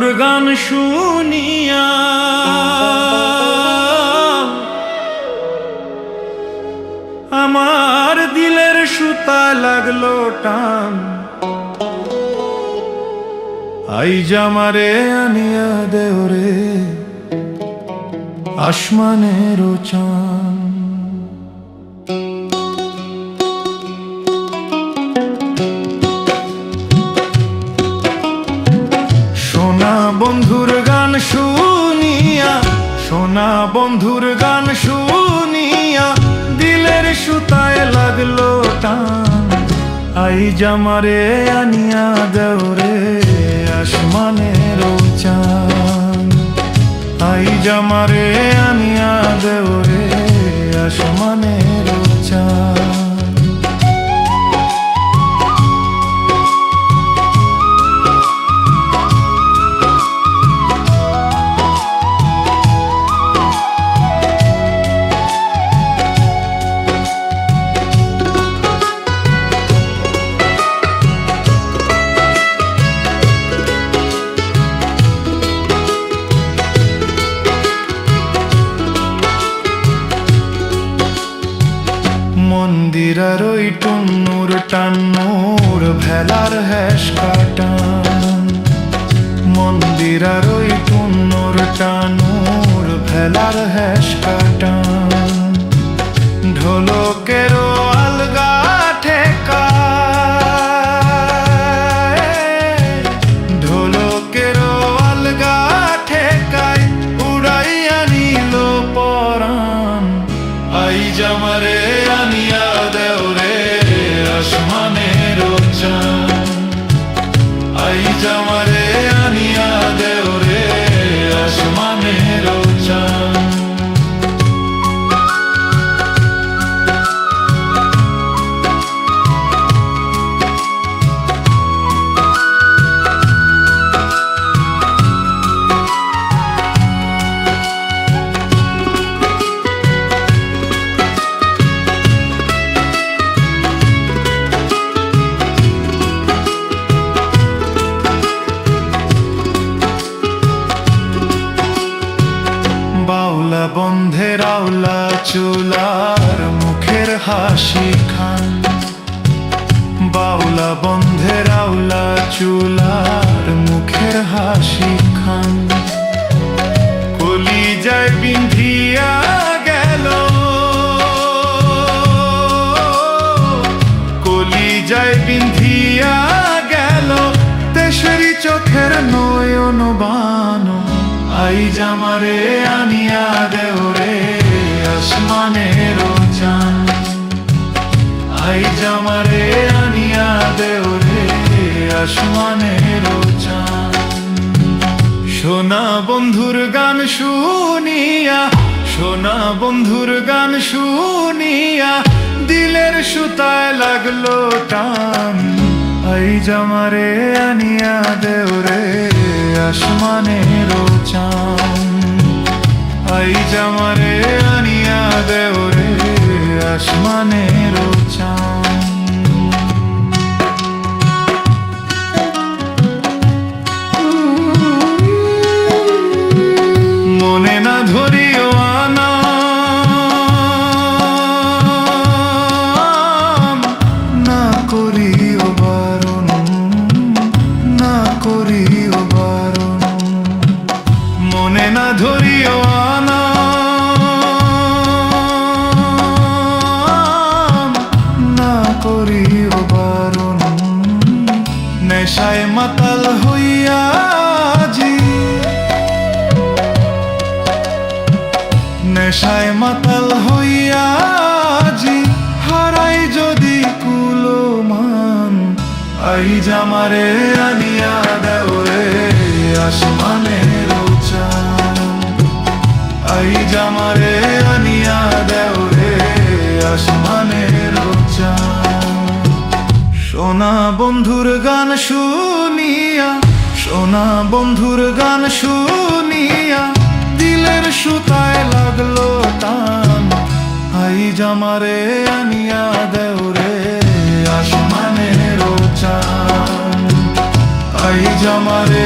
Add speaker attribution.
Speaker 1: বন্ধুর গান শুনিয়া আমার দিলের সুতা লাগলো টান। আইজ আমারে আনিয়া দেওরে আসমানের চান। সোনা বন্ধুর গান শুনিয়া, সোনা বন্ধুর গান শুনিয়া দিলের সুতায় লাগলো টান। আইজ আমারে আনিয়া দেওরে আসমানের চান। আইজ আমারে আনিয়া দেওরে আসমানের চান। মন্দিরার ওই টুন্নুর টান্নুর ভেলার হ্যাস কাটান। মন্দিরার ওই টুন্নুর টান্নুর ভেলার হ্যাস কাটান। ঢোলকেরও আলগা ঠেকা, ঢোলকেরও আলগা ঠেকায় উড়াইয়া নিল পরাণ। আইজ আমারে আনিয়া দেওরে আসমানের চান। আইজ আমারে আনিয়া দেওরে আসমানের চান। বাউলা বন্ধের আওলা চুলার মুখের হাসি খান। বাউলা বন্ধের আওলা চুলার মুখের হাসি খান। কলিজায় বিন্ধিয়া গেল, কলিজায় বিন্ধিয়া গেল দেশেরই চোখের নয়ন বান। আইজ আমারে আনিয়া দেওরে আসমানের চান। আইজ আমারে আনিয়া দেওরে আসমানের চান। সোনা বন্ধুর গান শুনিয়া, সোনা বন্ধুর গান শুনিয়া দিলের সুতায় লাগলো টান। আইজ আমারে আনিয়া দেওরে আসমানের চান। আইজ আমারে আনিয়া দেওরে আসমানের চান। মনে না ধরিও আনা, না করিও বারণ, না করিও বারণ। মনে না ধরিও আনা, না করিও বারণ। নেশায় মাতাল হইয়া জি, নেশায় মাতাল হইয়া জি হারাই যদি কুলমান। আইজ আমারে আনিয়া দেওরে আসমানের চান। আইজ আমারে আনিয়া দেওরে আসমানের চান। সোনা বন্ধুর গান শুনিয়া, সোনা বন্ধুর গান শুনিয়া দিলের সুতায় লাগলো টান। আইজ আমারে আনিয়া দেওরে আসমানের চান। আইজ আমারে